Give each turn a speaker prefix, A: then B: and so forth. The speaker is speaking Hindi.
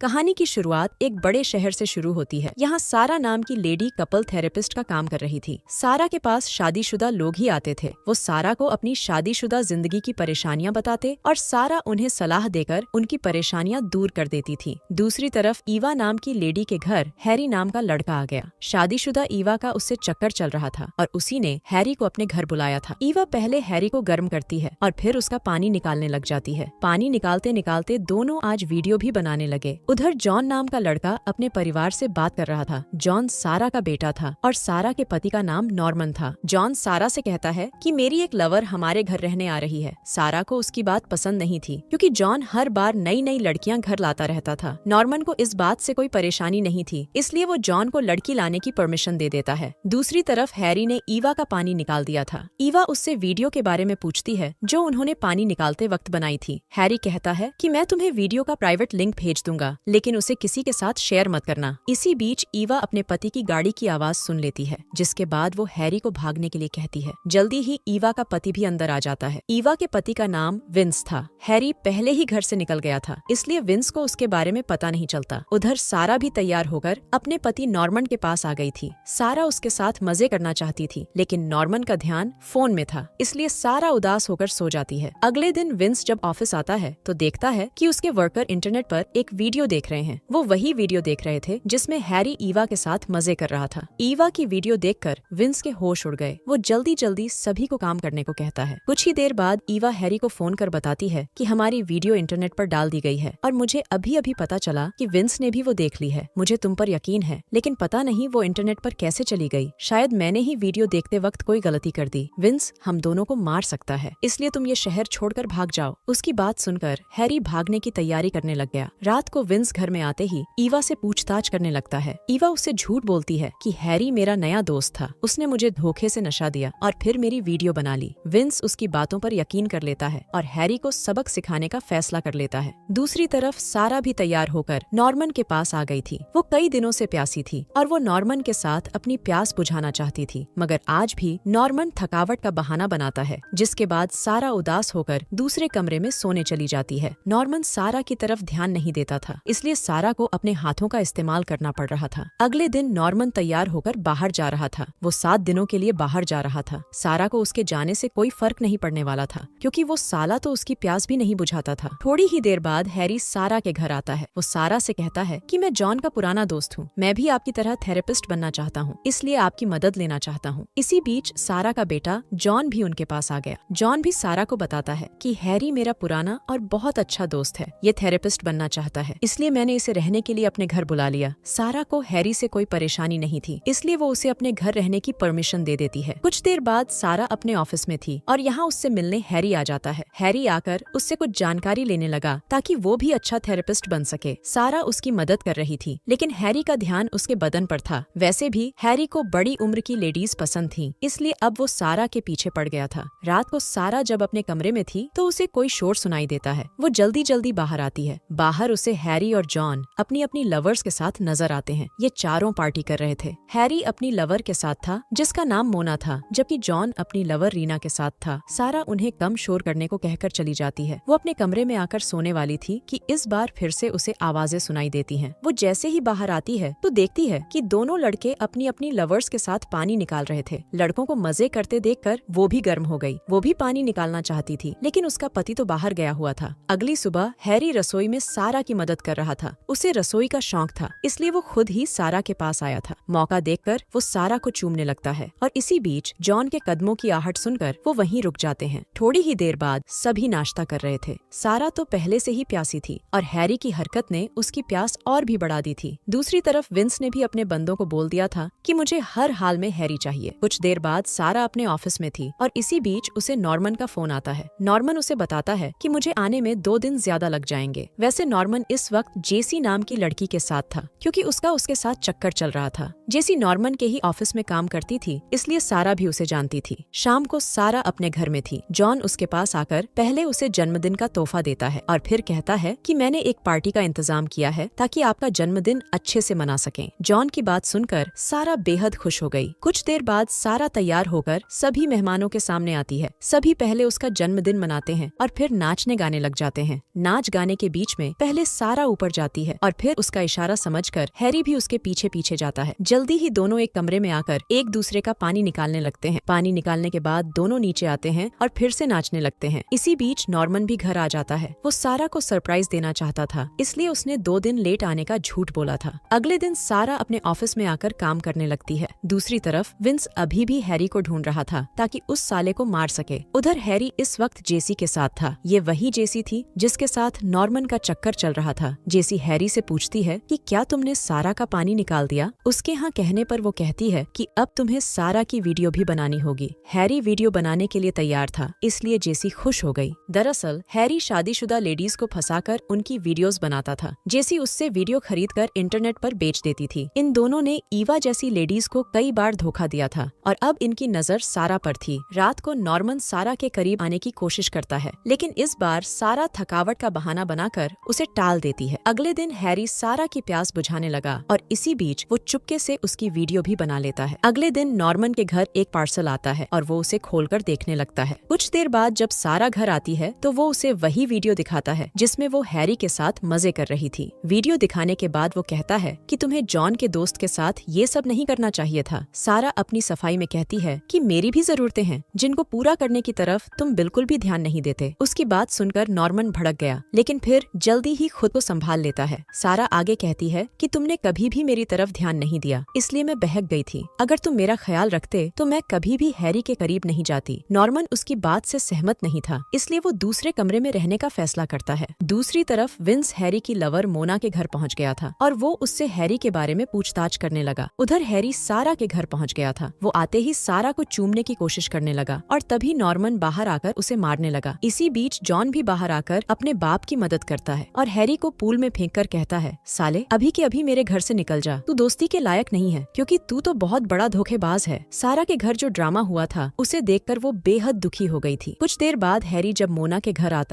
A: कहानी की शुरुआत एक बड़े शहर से शुरू होती है। यहाँ सारा नाम की लेडी कपल थेरेपिस्ट का काम कर रही थी। सारा के पास शादीशुदा लोग ही आते थे। वो सारा को अपनी शादीशुदा जिंदगी की परेशानियां बताते और सारा उन्हें सलाह देकर उनकी परेशानियां दूर कर देती थी। दूसरी तरफ ईवा नाम की लेडी के घर हैरी नाम का लड़का आ गया। शादीशुदा ईवा का उससे चक्कर चल रहा था और उसी ने हैरी को अपने घर बुलाया था। ईवा पहले हैरी को गर्म करती है और फिर उसका पानी निकालने लग जाती है। पानी निकालते निकालते दोनों आज वीडियो भी बनाने लगे। उधर जॉन नाम का लड़का अपने परिवार से बात कर रहा था। जॉन सारा का बेटा था और सारा के पति का नाम नॉर्मन था। जॉन सारा से कहता है कि मेरी एक लवर हमारे घर रहने आ रही है। सारा को उसकी बात पसंद नहीं थी क्योंकि जॉन हर बार नई नई लड़कियां घर लाता रहता था। नॉर्मन को इस बात से कोई परेशानी नहीं थी, इसलिए वो जॉन को लड़की लाने की परमिशन दे देता है। दूसरी तरफ हैरी ने ईवा का पानी निकाल दिया था। ईवा उससे वीडियो के बारे में पूछती है जो उन्होंने पानी निकालते वक्त बनाई थी। हैरी कहता है कि मैं तुम्हें वीडियो का प्राइवेट लिंक भेज दूंगा, लेकिन उसे किसी के साथ शेयर मत करना। इसी बीच ईवा अपने पति की गाड़ी की आवाज सुन लेती है, जिसके बाद वो हैरी को भागने के लिए कहती है। जल्दी ही ईवा का पति भी अंदर आ जाता है। ईवा के पति का नाम विंस था। हैरी पहले ही घर से निकल गया था, इसलिए विंस को उसके बारे में पता नहीं चलता। उधर सारा भी तैयार होकर अपने पति नॉर्मन के पास आ गई थी। सारा उसके साथ मजे करना चाहती थी, लेकिन नॉर्मन का ध्यान फोन में था, इसलिए सारा उदास होकर सो जाती है। अगले दिन विंस जब ऑफिस आता है तो देखता है कि उसके वर्कर इंटरनेट पर एक वीडियो देख रहे हैं। वो वही वीडियो देख रहे थे जिसमें हैरी ईवा के साथ मजे कर रहा था। ईवा की वीडियो देखकर विंस के होश उड़ गए। वो जल्दी जल्दी सभी को काम करने को कहता है। कुछ ही देर बाद ईवा हैरी को फोन कर बताती है कि हमारी वीडियो इंटरनेट पर डाल दी गई है और मुझे अभी अभी पता चला कि विंस ने भी वो देख ली है। मुझे तुम पर यकीन है, लेकिन पता नहीं वो इंटरनेट पर कैसे चली गई। शायद मैंने ही वीडियो देखते वक्त कोई गलती कर दी। विंस हम दोनों को मार सकता है, इसलिए तुम ये शहर छोड़कर भाग जाओ। उसकी बात सुनकर हैरी भागने की तैयारी करने लग गया। रात को विंस घर में आते ही ईवा से पूछताछ करने लगता है। ईवा उससे झूठ बोलती है कि हैरी मेरा नया दोस्त था, उसने मुझे धोखे से नशा दिया और फिर मेरी वीडियो बना ली। विंस उसकी बातों पर यकीन कर लेता है और हैरी को सबक सिखाने का फैसला कर लेता है। दूसरी तरफ सारा भी तैयार होकर नॉर्मन के पास आ गई थी। वो कई दिनों से प्यासी थी और वो नॉर्मन के साथ अपनी प्यास बुझाना चाहती थी, मगर आज भी नॉर्मन थकावट का बहाना बनाता है, जिसके बाद सारा उदास होकर दूसरे कमरे में सोने चली जाती है। नॉर्मन सारा की तरफ ध्यान नहीं देता था, इसलिए सारा को अपने हाथों का इस्तेमाल करना पड़ रहा था। अगले दिन नॉर्मन तैयार होकर बाहर जा रहा था। वो 7 दिनों के लिए बाहर जा रहा था। सारा को उसके जाने से कोई फर्क नहीं पड़ने वाला था, क्योंकि वो साला तो उसकी प्यास भी नहीं बुझाता था। थोड़ी ही देर बाद हैरी सारा के घर आता है। वो सारा से कहता है कि मैं जॉन का पुराना दोस्त हूँ, मैं भी आपकी तरह थेरेपिस्ट बनना चाहता हूँ, इसलिए आपकी मदद लेना चाहता हूँ। इसी बीच सारा का बेटा जॉन भी उनके पास आ गया। जॉन भी सारा को बताता है कि हैरी मेरा पुराना और बहुत अच्छा दोस्त है, ये थेरेपिस्ट बनना चाहता है, इसलिए मैंने इसे रहने के लिए अपने घर बुला लिया। सारा को हैरी से कोई परेशानी नहीं थी, इसलिए वो उसे अपने घर रहने की परमिशन दे देती है। कुछ देर बाद सारा अपने ऑफिस में थी और यहाँ उससे मिलने हैरी आ जाता है। हैरी आकर उससे कुछ जानकारी लेने लगा ताकि वो भी अच्छा थेरेपिस्ट बन सके। सारा उसकी मदद कर रही थी, लेकिन हैरी का ध्यान उसके बदन पर था। वैसे भी हैरी को बड़ी उम्र की लेडीज पसंद थी, इसलिए अब वो सारा के पीछे पड़ गया था। रात को सारा जब अपने कमरे में थी तो उसे कोई शोर सुनाई देता है। वो जल्दी जल्दी बाहर आती है। बाहर उसे हैरी और जॉन अपनी अपनी लवर्स के साथ नजर आते हैं। ये चारों पार्टी कर रहे थे। हैरी अपनी लवर के साथ था जिसका नाम मोना था, जबकि जॉन अपनी लवर रीना के साथ था। सारा उन्हें कम शोर करने को कहकर चली जाती है। वो अपने कमरे में आकर सोने वाली थी कि इस बार फिर से उसे आवाजें सुनाई देती हैं। वो जैसे ही बाहर आती है तो देखती है कि दोनों लड़के अपनी अपनी लवर्स के साथ पानी निकाल रहे थे। लड़कों को मजे करते देखकर वो भी गर्म हो गई। वो भी पानी निकालना चाहती थी, लेकिन उसका पति तो बाहर गया हुआ था। अगली सुबह हैरी रसोई में सारा की मदद कर रहा था। उसे रसोई का शौक था, इसलिए वो खुद ही सारा के पास आया था। मौका देखकर वो सारा को चूमने लगता है और इसी बीच जॉन के कदमों की आहट सुनकर वो वहीं रुक जाते हैं। थोड़ी ही देर बाद सभी नाश्ता कर रहे थे। सारा तो पहले से ही प्यासी थी और हैरी की हरकत ने उसकी प्यास और भी बढ़ा दी थी। दूसरी तरफ विंस ने भी अपने बंदों को बोल दिया था कि मुझे हर हाल में हैरी चाहिए। कुछ देर बाद सारा अपने ऑफिस में थी और इसी बीच उसे नॉर्मन का फोन आता है। नॉर्मन उसे बताता है कि मुझे आने में 2 दिन ज्यादा लग जाएंगे। वैसे नॉर्मन इस वक्त जेसी नाम की लड़की के साथ था, क्योंकि उसका उसके साथ चक्कर चल रहा था। जेसी नॉर्मन के ही ऑफिस में काम करती थी, इसलिए सारा भी उसे जानती थी। शाम को सारा अपने घर में थी। जॉन उसके पास आकर पहले उसे जन्मदिन का तोहफा देता है और फिर कहता है कि मैंने एक पार्टी का इंतजाम किया है ताकि आपका जन्मदिन अच्छे से मना सकें। जॉन की बात सुनकर सारा बेहद खुश हो गई। कुछ देर बाद सारा तैयार होकर सभी मेहमानों के सामने आती है। सभी पहले उसका जन्मदिन मनाते हैं और फिर नाचने गाने लग जाते हैं। नाच गाने के बीच में पहले सारा ऊपर जाती है और फिर उसका इशारा समझकर हैरी भी उसके पीछे पीछे जाता है। जल्दी ही दोनों एक कमरे में आकर एक दूसरे का पानी निकालने लगते हैं। पानी निकालने के बाद दोनों नीचे आते हैं और फिर से नाचने लगते हैं। इसी बीच नॉर्मन भी घर आ जाता है। वो सारा को सरप्राइज देना चाहता था, इसलिए उसने 2 दिन लेट आने का झूठ बोला था। अगले दिन सारा अपने ऑफिस में आकर काम करने लगती है। दूसरी तरफ विंस अभी भी हैरी को ढूंढ रहा था ताकि उस साले को मार सके। उधर हैरी इस वक्त जेसी के साथ था। ये वही जेसी थी जिसके साथ नॉर्मन का चक्कर चल रहा था। जेसी हैरी से पूछती है कि क्या तुमने सारा का पानी निकाल दिया? उसके यहाँ कहने पर वो कहती है कि अब तुम्हें सारा की वीडियो भी बनानी होगी। हैरी वीडियो बनाने के लिए तैयार था, इसलिए जेसी खुश हो गई। दरअसल हैरी शादीशुदा लेडीज को फंसाकर उनकी वीडियोस बनाता था। जेसी उससे वीडियो खरीदकर इंटरनेट पर बेच देती थी। इन दोनों ने ईवा जैसी लेडीज को कई बार धोखा दिया था और अब इनकी नजर सारा पर थी। रात को नॉर्मन सारा के करीब आने की कोशिश करता है, लेकिन इस बार सारा थकावट का बहाना बनाकर उसे टाल देती है। अगले दिन हैरी सारा की प्यास बुझाने लगा और इसी बीच वो चुपके से उसकी वीडियो भी बना लेता है। अगले दिन नॉर्मन के घर एक पार्सल आता है और वो उसे खोलकर देखने लगता है। कुछ देर बाद जब सारा घर आती है तो वो उसे वही वीडियो दिखाता है जिसमें वो हैरी के साथ मजे कर रही थी। वीडियो दिखाने के बाद वो कहता है कि तुम्हें जॉन के दोस्त के साथ ये सब नहीं करना चाहिए था। सारा अपनी सफाई में कहती है कि मेरी भी जरूरतें हैं जिनको पूरा करने की तरफ तुम बिल्कुल भी ध्यान नहीं देते। उसकी बात सुनकर नॉर्मन भड़क गया, लेकिन फिर जल्दी ही खुद को संभाल लेता है। सारा आगे कहती है कि तुमने कभी भी मेरी तरफ ध्यान नहीं दिया, इसलिए मैं बहक गई थी। अगर तुम मेरा ख्याल रखते तो मैं कभी भी हैरी के करीब नहीं जाती। नॉर्मन उसकी बात से सहमत नहीं था, इसलिए वो दूसरे कमरे में रहने का फैसला करता है। दूसरी तरफ विंस हैरी की लवर मोना के घर पहुंच गया था और वो उससे हैरी के बारे में पूछताछ करने लगा। उधर हैरी सारा के घर पहुंच गया था। वो आते ही सारा को चूमने की कोशिश करने लगा और तभी नॉर्मन बाहर आकर उसे मारने लगा। इसी बीच जॉन भी बाहर आकर अपने बाप की मदद करता है और हैरी को पूल में फेंककर कहता है, साले अभी के अभी मेरे घर से निकल जा, तू दोस्ती के लायक नहीं है क्योंकि तू तो बहुत बड़ा धोखेबाज है। सारा के घर जो ड्रामा हुआ था उसे देखकर वो बेहद दुखी हो गई थी। कुछ देर बाद हैरी जब मोना के घर आता